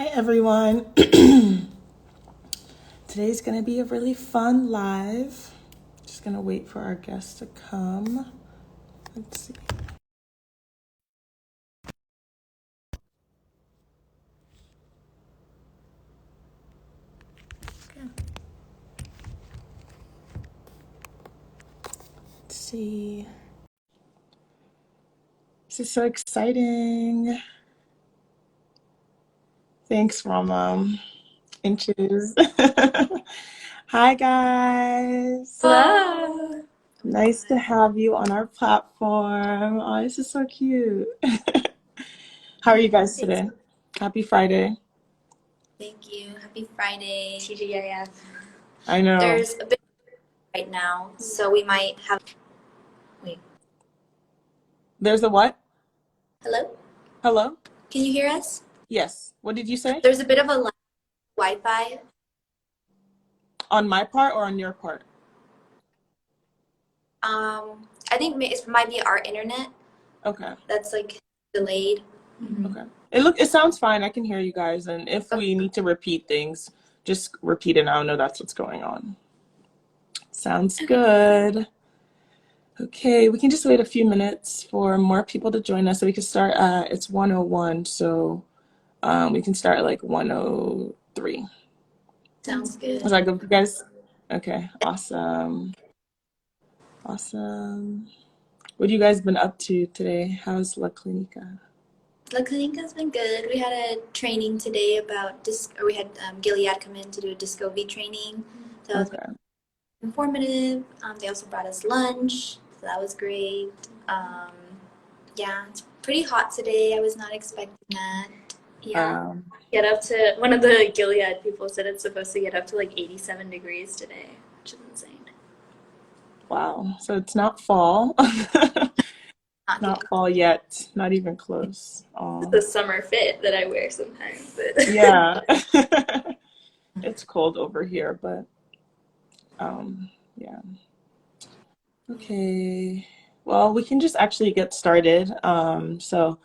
Hi everyone. Today's going to be a really fun live. Just going to wait for our guests to come. Let's see. Okay. Let's see. This is so exciting. Thanks, Rama. Inches. Hi guys. Hello. Nice to have you on our platform. Oh, this is so cute. How are you guys Thanks. today? Happy Friday. Thank you. Happy Friday. TGIF. I know. There's a bit right now, so we might have. Wait. There's a what? Hello? Hello? Can you hear us? Yes. What did you say? There's a bit of a Wi-Fi. On my part or on your part? I think it might be our internet Okay. that's like delayed. Okay. It sounds fine. I can hear you guys. And if Okay. we need to repeat things, just repeat it and I'll know that's what's going on. Sounds good. Okay, we can just wait a few minutes for more people to join us so we can start it's 1:01, so we can start at like 1:03. Sounds good. Was that good for you guys? Okay, awesome. Awesome. What have you guys been up to today? How's La Clinica? La Clinica's been good. We had a training today about we had Gilead come in to do a Discovery training. So that was Okay. informative. They also brought us lunch, so that was great. Yeah, it's pretty hot today. I was not expecting that. Yeah. Get up to one of the Gilead people said it's supposed to get up to like 87 degrees today, which is insane. Wow. So it's not fall. Not fall yet. Not even close. It's the summer fit that I wear sometimes. But Yeah. It's cold over here, but yeah. Okay. Well, we can just actually get started. So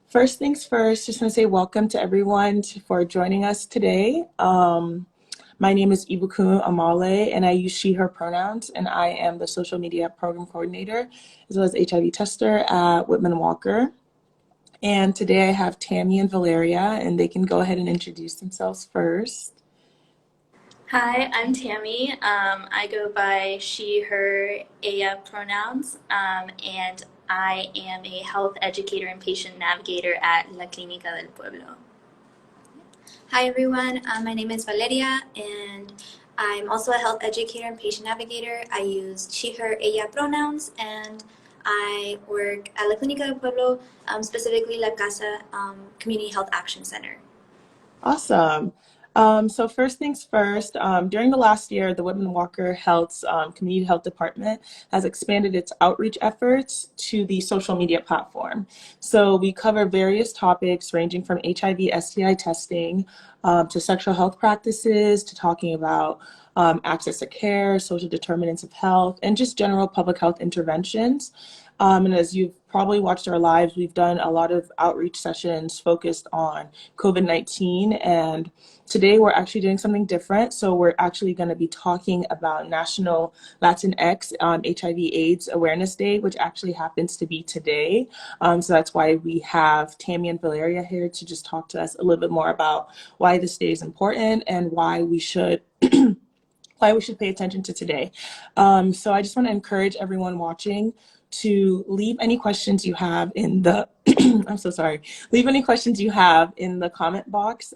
first things first, just want to say welcome to everyone for joining us today. My name is Ibukun Amale, and I use she, her pronouns, and I am the social media program coordinator as well as HIV tester at Whitman-Walker. And today I have Tammy and Valeria, and they can go ahead and introduce themselves first. Hi, I'm Tammy. I go by she, her, ella pronouns, and I am a health educator and patient navigator at La Clínica del Pueblo. Hi everyone, my name is Valeria and I'm also a health educator and patient navigator. I use she, her, ella pronouns and I work at La Clínica del Pueblo, specifically La Casa Community Health Action Center. Awesome. So first things first, during the last year, the Whitman-Walker Health's Community Health Department has expanded its outreach efforts to the social media platform. So we cover various topics ranging from HIV, STI testing, to sexual health practices, to talking about access to care, social determinants of health, and just general public health interventions. And as you've probably watched our lives, we've done a lot of outreach sessions focused on COVID-19. And today we're actually doing something different. So we're actually going to be talking about National Latinx HIV/AIDS Awareness Day, which actually happens to be today. So that's why we have Tammy and Valeria here to just talk to us a little bit more about why this day is important and why we should pay attention to today. So I just want to encourage everyone watching to leave any questions you have in the I'm so sorry. Leave any questions you have in the comment box,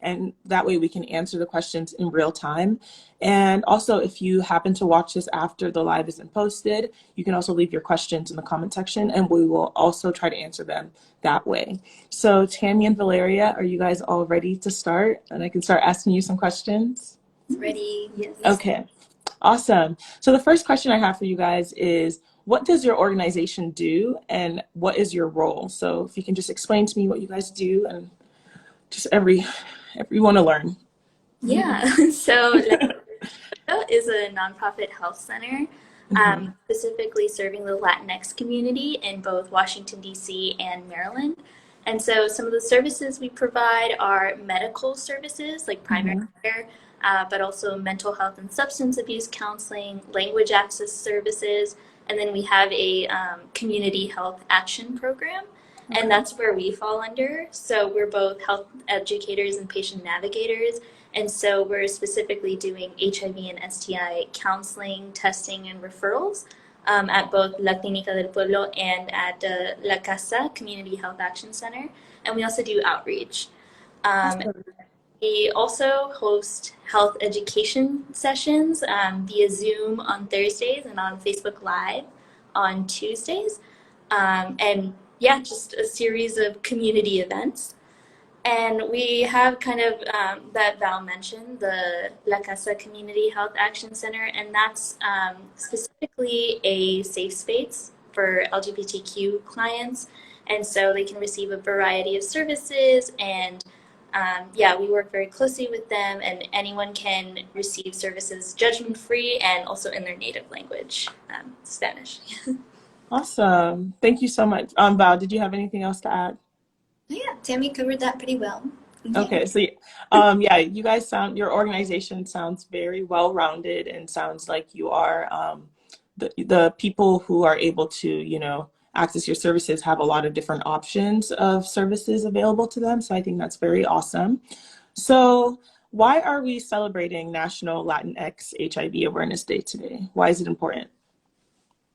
and that way we can answer the questions in real time. And also, if you happen to watch this after the live has been posted, you can also leave your questions in the comment section, and we will also try to answer them that way. So Tammy and Valeria, are you guys all ready to start? And I can start asking you some questions? Ready? Yes. Okay, awesome. So the first question I have for you guys is, what does your organization do and what is your role? So if you can just explain to me what you guys do, and just everyone to learn. Yeah. So La is a nonprofit health center, specifically serving the Latinx community in both Washington, D.C. and Maryland. And so some of the services we provide are medical services like primary Mhm. care, but also mental health and substance abuse counseling, language access services, and then we have a community health action program. And Okay. that's where we fall under. So we're both health educators and patient navigators. And so we're specifically doing HIV and STI counseling, testing, and referrals at both La Clínica del Pueblo and at La Casa Community Health Action Center. And we also do outreach. Um, Awesome. we also host health education sessions via Zoom on Thursdays and on Facebook Live on Tuesdays. And yeah, just a series of community events. And we have kind of that Val mentioned, the La Casa Community Health Action Center, and that's specifically a safe space for LGBTQ clients. And so they can receive a variety of services. And yeah, we work very closely with them, and anyone can receive services judgment free and also in their native language, Spanish. Awesome. Thank you so much. Val, did you have anything else to add? Yeah, Tammy covered that pretty well. Thank you. Okay, so yeah, you guys sound, your organization sounds very well-rounded and sounds like you are the people who are able to, access your services have a lot of different options of services available to them. So I think that's very awesome. So why are we celebrating National Latinx HIV Awareness Day today? Why is it important?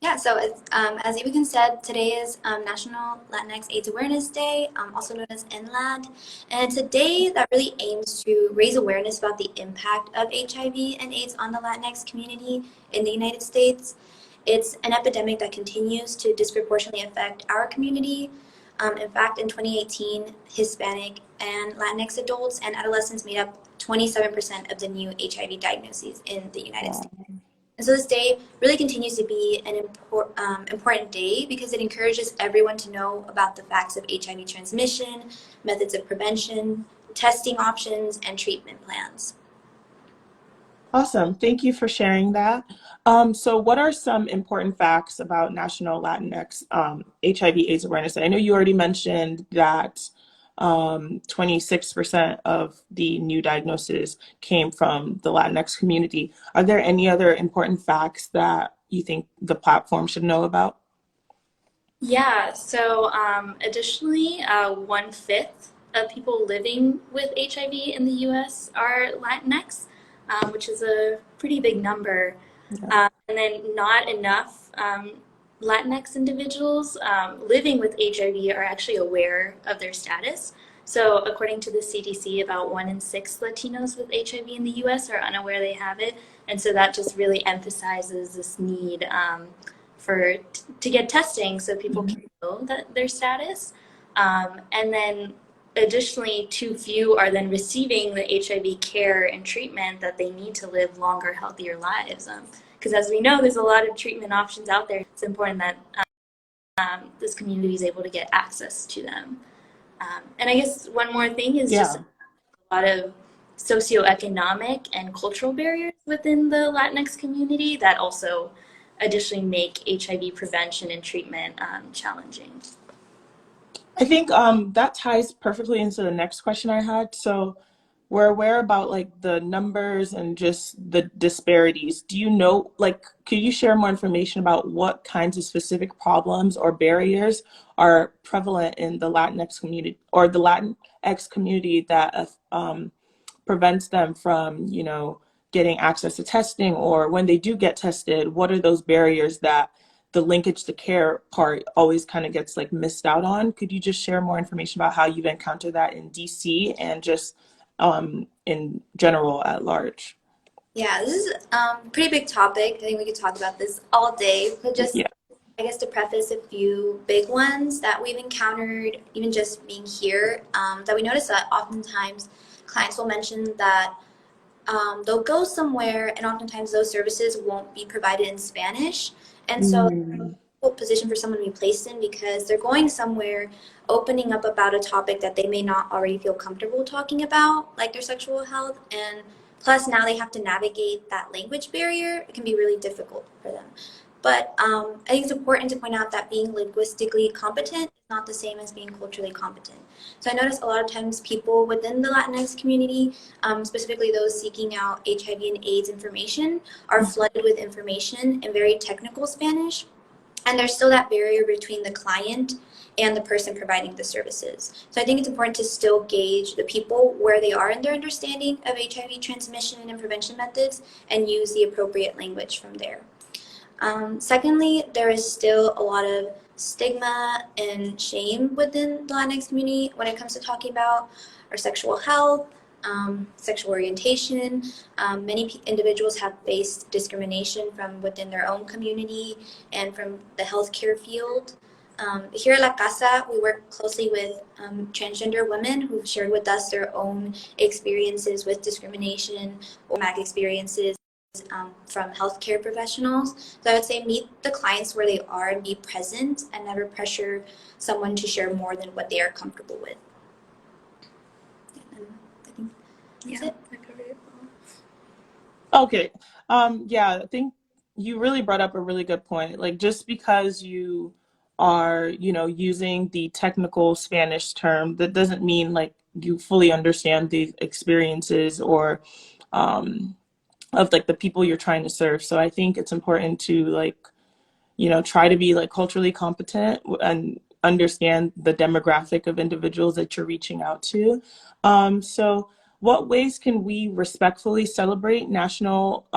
Yeah, so as Ibukin said, today is National Latinx AIDS Awareness Day, also known as NLAD. And it's a day that really aims to raise awareness about the impact of HIV and AIDS on the Latinx community in the United States. It's an epidemic that continues to disproportionately affect our community. In fact, in 2018, Hispanic and Latinx adults and adolescents made up 27% of the new HIV diagnoses in the United States. And so this day really continues to be an important day because it encourages everyone to know about the facts of HIV transmission, methods of prevention, testing options, and treatment plans. Awesome. Thank you for sharing that. So what are some important facts about National Latinx HIV/AIDS Awareness Day? I know you already mentioned that 26% of the new diagnoses came from the Latinx community. Are there any other important facts that you think the platform should know about? Yeah, so additionally, 1/5 of people living with HIV in the US are Latinx, which is a pretty big number. Yeah. And then not enough Latinx individuals living with HIV are actually aware of their status. So, according to the CDC, about 1 in 6 Latinos with HIV in the US are unaware they have it. And so that just really emphasizes this need to get testing so people Mhm. can know that their status. And then additionally, too few are then receiving the HIV care and treatment that they need to live longer, healthier lives. Because as we know, there's a lot of treatment options out there. It's important that this community is able to get access to them. And I guess one more thing is just Yeah. a lot of socioeconomic and cultural barriers within the Latinx community that also additionally make HIV prevention and treatment challenging. I think that ties perfectly into the next question I had. So we're aware about like the numbers and just the disparities. Do you know, like, could you share more information about what kinds of specific problems or barriers are prevalent in the Latinx community or the Latinx community that prevents them from, getting access to testing, or when they do get tested, what are those barriers that the linkage to care part always kind of gets like missed out on? Could you just share more information about how you've encountered that in DC and just in general at large? Yeah, this is a pretty big topic. I think we could talk about this all day, but just Yeah. I guess to preface a few big ones that we've encountered, even just being here, that we notice that oftentimes clients will mention that they'll go somewhere and oftentimes those services won't be provided in Spanish. And so Mm, position for someone to be placed in because they're going somewhere opening up about a topic that they may not already feel comfortable talking about, like their sexual health. And plus now they have to navigate that language barrier. It can be really difficult for them. But I think it's important to point out that being linguistically competent is not the same as being culturally competent. So I notice a lot of times people within the Latinx community, specifically those seeking out HIV and AIDS information, are flooded with information in very technical Spanish. And there's still that barrier between the client and the person providing the services. So I think it's important to still gauge the people where they are in their understanding of HIV transmission and prevention methods and use the appropriate language from there. Secondly, there is still a lot of stigma and shame within the Latinx community when it comes to talking about our sexual health, sexual orientation. Many individuals have faced discrimination from within their own community and from the healthcare field. Here at La Casa, we work closely with transgender women who've shared with us their own experiences with discrimination or MAC experiences from healthcare professionals. So I would say meet the clients where they are and be present and never pressure someone to share more than what they are comfortable with. And I think that's it. I covered it well. Okay. Yeah, I think you really brought up a really good point. Like just because you are, using the technical Spanish term, that doesn't mean like you fully understand the experiences or of like the people you're trying to serve. So I think it's important to like, try to be like culturally competent and understand the demographic of individuals that you're reaching out to. So what ways can we respectfully celebrate National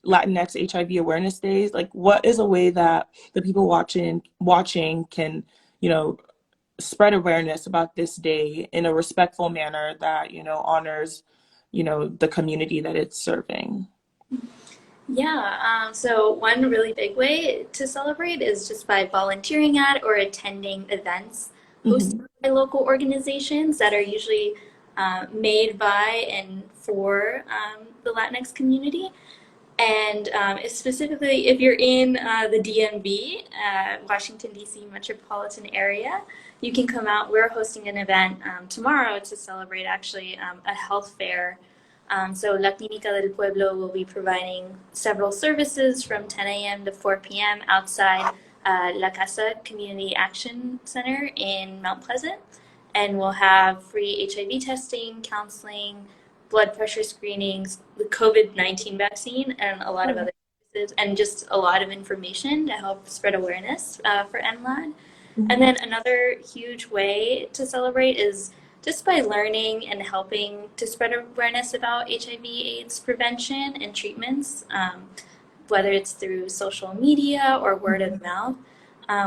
Latinx HIV Awareness Days? Like what is a way that the people watching can, spread awareness about this day in a respectful manner that, honors, the community that it's serving? Yeah, so one really big way to celebrate is just by volunteering at or attending events hosted Hmm. by local organizations that are usually made by and for the Latinx community. And specifically, if you're in the DMV, Washington, D.C. metropolitan area, you can come out. We're hosting an event tomorrow to celebrate actually a health fair. So La Clínica del Pueblo will be providing several services from 10 a.m. to 4 p.m. outside La Casa Community Action Center in Mount Pleasant. And we'll have free HIV testing, counseling, blood pressure screenings, the COVID-19 vaccine, and a lot of other services, and just a lot of information to help spread awareness for NLAD. And then another huge way to celebrate is just by learning and helping to spread awareness about HIV/AIDS prevention and treatments, whether it's through social media or word of mouth.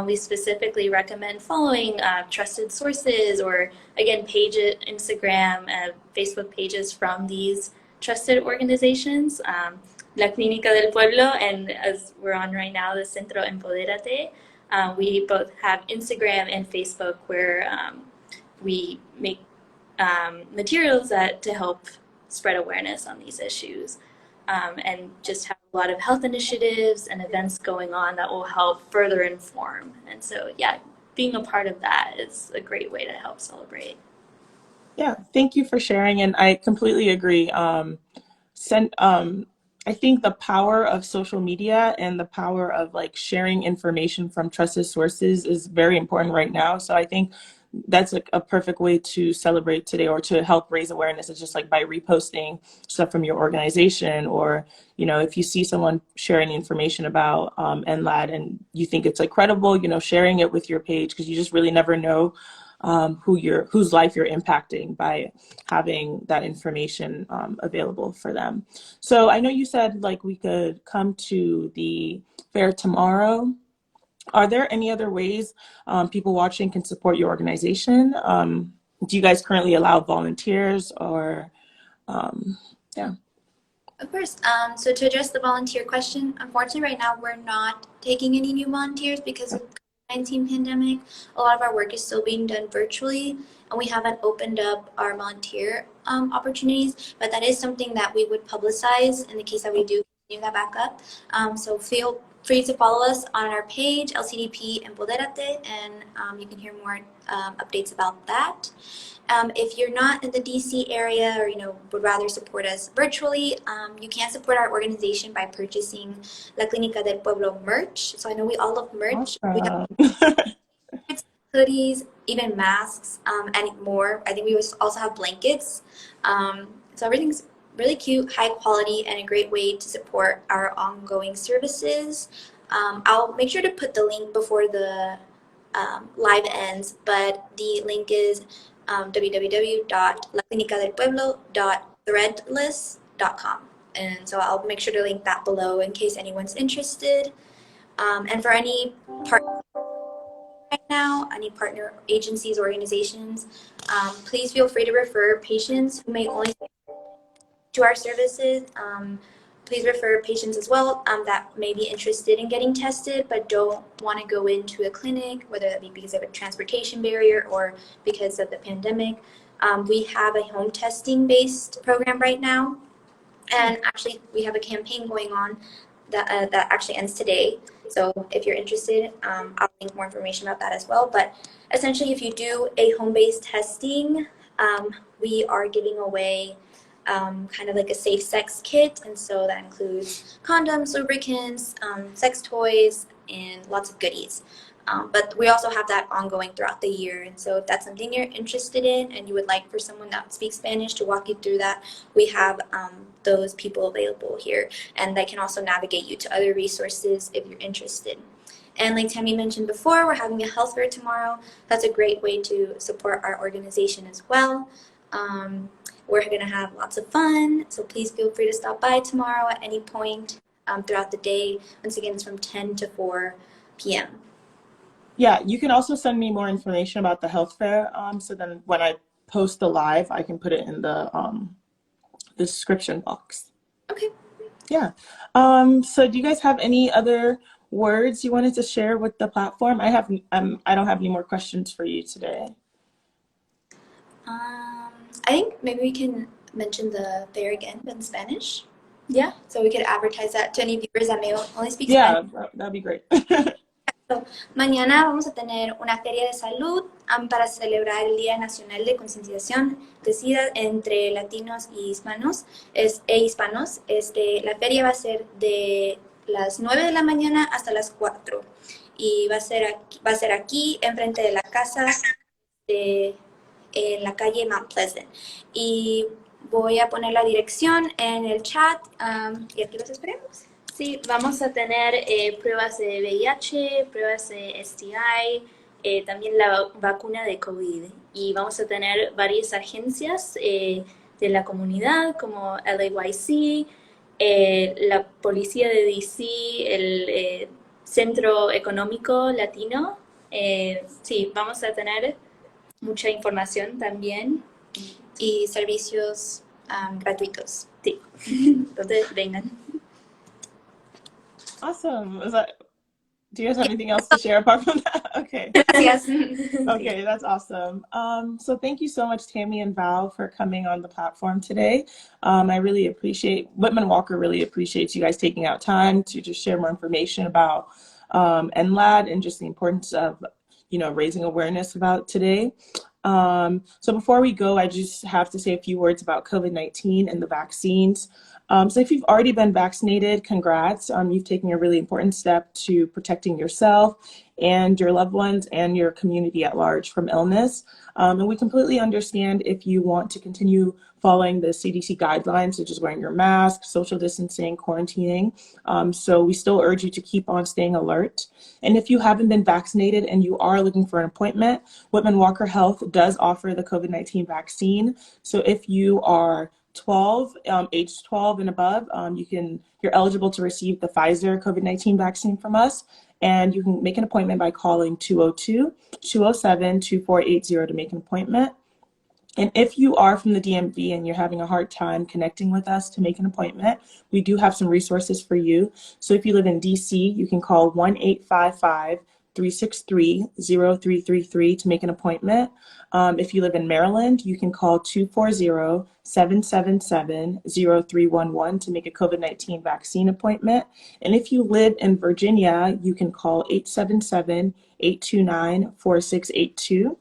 We specifically recommend following trusted sources or, again, Instagram, Facebook pages from these trusted organizations. La Clínica del Pueblo, and as we're on right now, the Centro Empodérate. We both have Instagram and Facebook where we make materials to help spread awareness on these issues. And just have a lot of health initiatives and events going on that will help further inform. And so, yeah, being a part of that is a great way to help celebrate. Yeah, thank you for sharing. And I completely agree. Send, I think the power of social media and the power of like sharing information from trusted sources is very important right now. So I think that's like a perfect way to celebrate today or to help raise awareness. It's just like by reposting stuff from your organization, or if you see someone sharing information about NLAD and you think it's like credible, sharing it with your page, because you just really never know whose life you're impacting by having that information available for them. So I know you said like we could come to the fair tomorrow. Are there any other ways people watching can support your organization? Do you guys currently allow volunteers or, yeah? Of course. So to address the volunteer question, unfortunately, right now we're not taking any new volunteers because of COVID-19 pandemic. A lot of our work is still being done virtually, and we haven't opened up our volunteer opportunities. But that is something that we would publicize in the case that we do that back up. So feel free to follow us on our page, LCDP Empoderate, and you can hear more updates about that. If you're not in the DC area or would rather support us virtually, you can support our organization by purchasing La Clínica del Pueblo merch. So I know we all love merch. We have Awesome. hoodies, even masks, and more. I think we also have blankets. So everything's really cute, high quality, and a great way to support our ongoing services. I'll make sure to put the link before the live ends, but the link is www.laclinicadelpueblo.threadless.com. And so I'll make sure to link that below in case anyone's interested. And for any right now, any partner agencies, organizations, please feel free to refer patients who may only to our services. Please refer patients as well that may be interested in getting tested but don't want to go into a clinic, whether that be because of a transportation barrier or because of the pandemic. We have a home testing based program right now, and actually we have a campaign going on that actually ends today. So if you're interested, I'll link more information about that as well. But essentially, if you do a home-based testing, we are giving away kind of like a safe sex kit, and so that includes condoms, lubricants, sex toys, and lots of goodies. But we also have that ongoing throughout the year, and so if that's something you're interested in and you would like for someone that speaks Spanish to walk you through that, we have those people available here, and they can also navigate you to other resources if you're interested. And like Tammy mentioned before, we're having a health fair tomorrow. That's a great way to support our organization as well. We're going to have lots of fun, so please feel free to stop by tomorrow at any point throughout the day. Once again, it's from 10 to 4 p.m. Yeah, you can also send me more information about the health fair. So then when I post the live, I can put it in the description box. Okay. Yeah. So do you guys have any other words you wanted to share with the platform? I don't have any more questions for you today. I think maybe we can mention the fair again in Spanish. Yeah. So we could advertise that to any viewers that may only speak Yeah, Spanish. that'd be great. So, mañana vamos a tener una feria de salud para celebrar el Día Nacional de Concientización de SIDA entre latinos y hispanos. Hispanos. La feria va a ser de las 9 de la mañana hasta las 4 y va a ser aquí enfrente de la casa en la calle Mount Pleasant. Y voy a poner la dirección en el chat y aquí los esperemos. Sí, vamos a tener pruebas de VIH, pruebas de STI, también la vacuna de COVID. Y vamos a tener varias agencias de la comunidad como LAYC, la policía de DC, el Centro Económico Latino. Sí, vamos a tener mucha información también. Y servicios gratuitos. Sí, entonces vengan. Awesome. Do you guys have anything else to share apart from that? Okay. Gracias. Okay, that's awesome. So thank you so much, Tammy and Val, for coming on the platform today. I really appreciate, Whitman-Walker really appreciates you guys taking out time to just share more information about NLAD and just the importance of, raising awareness about today. So before we go, I just have to say a few words about COVID-19 and the vaccines. So if you've already been vaccinated, congrats. You've taken a really important step to protecting yourself and your loved ones and your community at large from illness. And we completely understand if you want to continue following the CDC guidelines, such as wearing your mask, social distancing, quarantining. So we still urge you to keep on staying alert. And if you haven't been vaccinated and you are looking for an appointment, Whitman-Walker Health does offer the COVID-19 vaccine. So if you are age 12 and above, you're eligible to receive the Pfizer COVID-19 vaccine from us. And you can make an appointment by calling 202-207-2480 to make an appointment. And if you are from the DMV and you're having a hard time connecting with us to make an appointment, we do have some resources for you. So if you live in DC, you can call 1-855 363-0333 to make an appointment. If you live in Maryland, you can call 240-777-0311 to make a COVID-19 vaccine appointment. And if you live in Virginia, you can call 877-829-4682.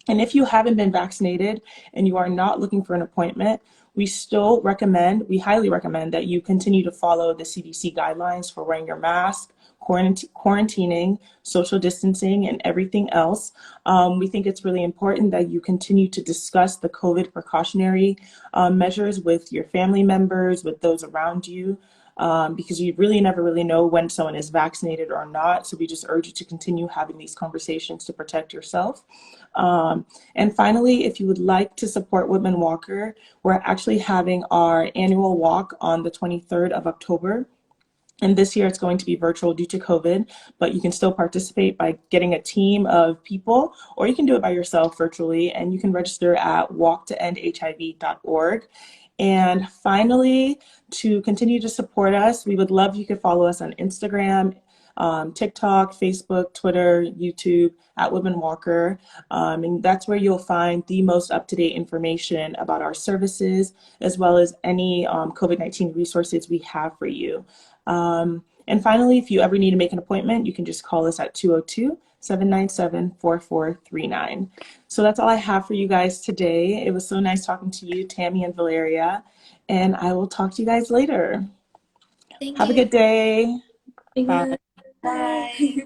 And if you haven't been vaccinated and you are not looking for an appointment, we highly recommend that you continue to follow the CDC guidelines for wearing your mask, quarantining, social distancing, and everything else. We think it's really important that you continue to discuss the COVID precautionary measures with your family members, with those around you, because you really never really know when someone is vaccinated or not. So we just urge you to continue having these conversations to protect yourself. And finally, if you would like to support Whitman-Walker, we're actually having our annual walk on the 23rd of October. And this year it's going to be virtual due to COVID, but you can still participate by getting a team of people, or you can do it by yourself virtually, and you can register at walktoendhiv.org. And finally, to continue to support us, we would love if you could follow us on Instagram, TikTok, Facebook, Twitter, YouTube at Whitman-Walker. And that's where you'll find the most up-to-date information about our services, as well as any COVID-19 resources we have for you. And finally, if you ever need to make an appointment, you can just call us at 202-797-4439. So that's all I have for you guys today. It was so nice talking to you, Tammy and Valeria, and I will talk to you guys later. Thank Have a you. good day. Thank Bye. you. Bye.